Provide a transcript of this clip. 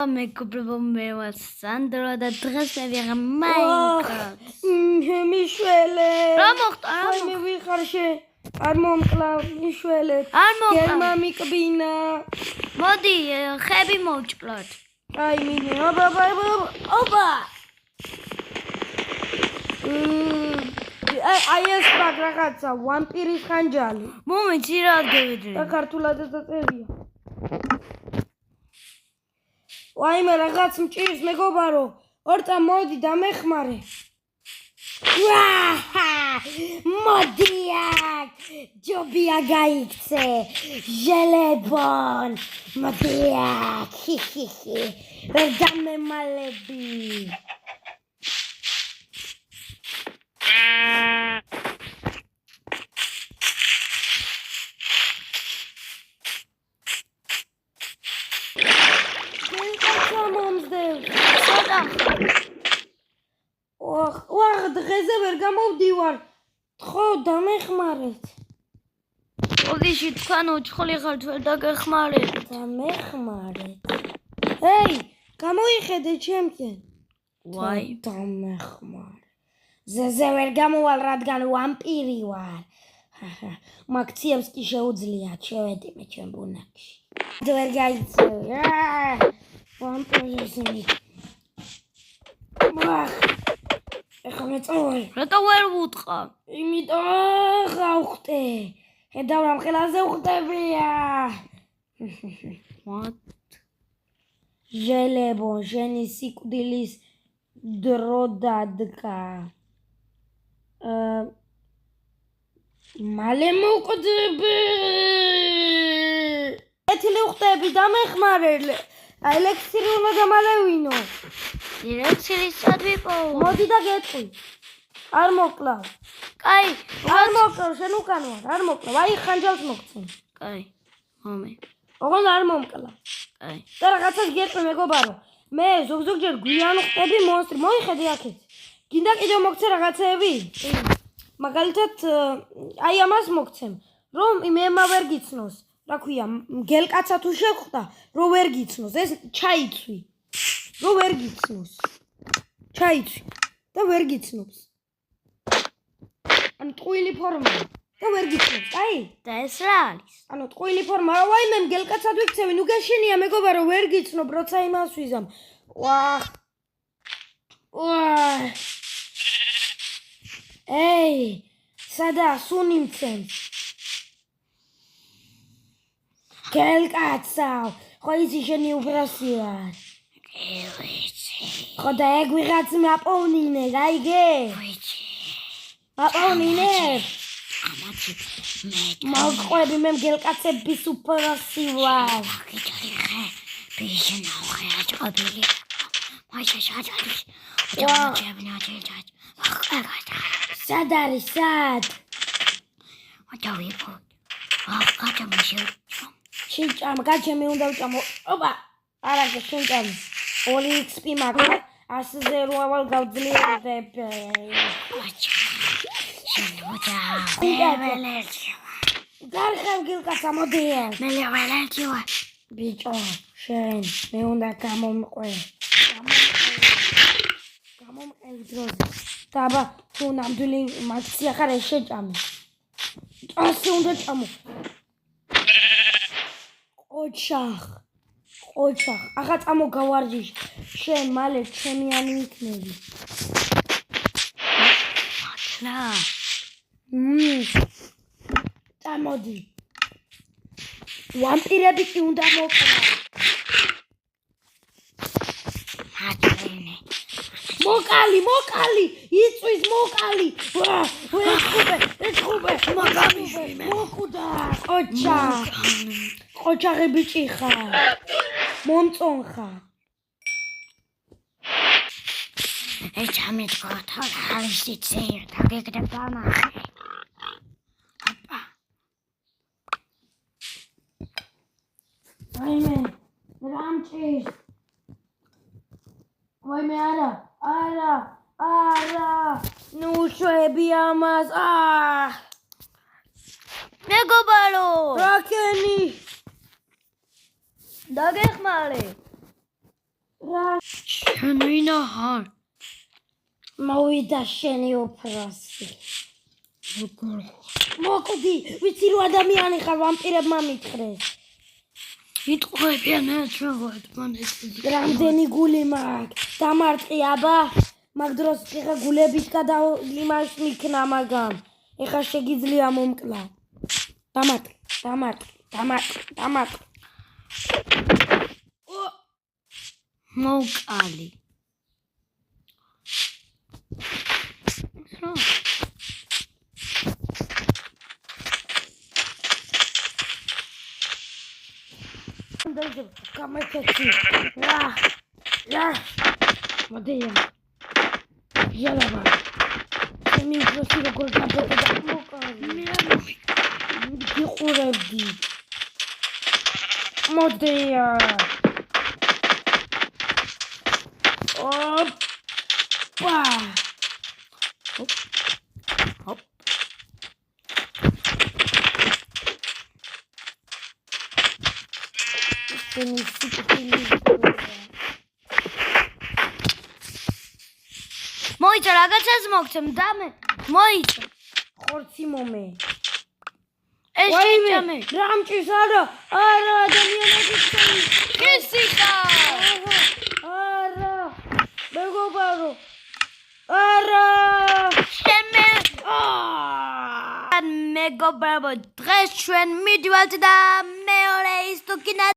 მეგობრებო, მე ვარ სანდრო და დღეს მე ვიღებ Minecraft. მიშველე. რა მოხდა? მე ვიხარ არ მომკლავ მიშველე. არ მომკლავ. გერმა მიკბინა. მოდი, ხები მოვჭკლოთ. აი მინე, ოპა. აი ეს რაღაცა ვამპირის ხანჯალი. მომენტ რა გევიდრე. და ქართულადაც დაწერია. ვაიმე რაღაც მჭირს მეგობარო. ორწა მოდი და მეხმარე. მოდი აქ. ჯობია გაიქცე. ჟელებონ. მოდი აქ. ვერ დამემალები. დღეზე ვერ გამოვდივარ. თხო დამეხმარეთ. ოდიში თქვენ უცხოლი ხართ ვერ დაგეხმარეთ. დამეხმარეთ. ჰეი, გამოიხედე ჩემკენ. ვაი, დამეხმარე. ზეზე ვერ გამოვალ, რადგან ვამპირი ვარ. მაქციებს კი შეუძლია შევედი მე ჩემ ბუნაკში. ვერ გაიცევი. ვამპირიზმი. ეხლა მეწოვე. რატო ვერ ვუტყა? იმიტომ გავხტე. ხედავ რამ ხელაზე უხდებია. What? ჟელებო, შენი სიკვდილის დრო დადგა. მალე მოვკვდები. ეთილი უხდები დამეხმარე. ელექსირი უნდა დამალევინო. ელექსირის სად ვიპოვო? მოდი და გეტყვი. არ მოკლავ. კაი, არ მოკლავ, შენ უკან ვარ, არ მოკლავ. აი ხანჯალს მოგცემ. კაი, მომე. ოღონდ არ მომკლავ. კაი. და რაღაცას გეტყვი მეგობარო. მე ზოგჯერ გვიან ვხდები მონსტრი. მოიხედე აქეთ. გინდა კიდევ მოგცე რაღაცეები? მაგალითად, აი ამას მოგცემ, რომ იმემა ვერ გიცნოს. რა ქვია, მგელკაცა თუ შევხვდა, რომ ვერ გიცნოს, ეს ჩაიცვი. რომ ვერ გიცნოს. ჩაიცვი და ვერ გიცნობს. ანუ ტყუილი ფორმა და ვერ გიცნობს, აი? და ეს რა არის? ანუ ტყუილი ფორმა, ვაიმე მგელკაცად ვიქცევი, ნუ გაშენია მეგობარო, ვერ გიცნობ, როცა იმას ვიზამ. ეი, სადა სუნი მცემს. გელკაცავ, ხო იცი შენი უბრასი ვარ. ხო და ეგ ვიღაც მაპოვნინე, გაიგე? მაპოვნინე? მოგყვები, მე მგელკაცების უბრასი ვარ. სად არის, სად? შეჭამ, გაჩემი უნდა ვჭამო. ოპა, არა შეჭამი. 2 XP მაქვს. 100-ზე როავალ გავძლიერდებ. გარხევ გილკაცა მოდია. მე ლეველები ვარ. ბიჭო, შენ მე უნდა გამომყვე. გამომყევი დროზე. და აბა, თუ ნამდვილი მაქცია ხარ ეს შეჭამი. ასე უნდა ჭამო. ოჩახ. ახლა წამოგავარჯიშ. შენ მალე ჩემიანი იქნები. მართლა? წამოდი. ვამპირები კი უნდა მოკლა. მოკალი. იწვის მოკალი. ეცხუბე. მაგამიშვი მე. მოკვდა. ყოჩაღი ბიჭი ხარ. მომწონ ხარ. ეს ამიდგოთა ხალისი წერ და გეკრებ დამახე. ვაიმე, რამჭის. ვაიმე, არა. ნუ შვები ამას. მეგობარო, რაკენი. დაგეხმარე. შენ ვინა ხარ? მოვიდა შენი უფროსი. მოკვდი, ვიცი რომ ადამიანი ხარ, ვამპირებმა მითხრეს. იტყვებიან ჩვენ ერთმანეთს. რამდენი გული მაქვს? დამარტყი აბა. მაგ დროს ეხა გულებით იმას მიქნა მაგამ. ეხა შეგიძლია მომკლა. დამარტყი. მოვკალი. რა? გამეცეცი. რა. მოდია. იალაბა. ჩემი უფროსი როგორ გაბედა მოკალი. გიყურებდი. მოდია. ოპა. ჰოპ. შენი სიტყვილი. მოიცა რაღაცას მოგცემ დამე. მოიცა. ხორცი მომე. ეს შეჭამე. რამჭის არა ადამიანები წელი. ხისიკა. არა. მეგობარო. არა. შემე. მეგობრებო, დღეს ჩვენ მიდივართ და მეორე ის თუ კიდე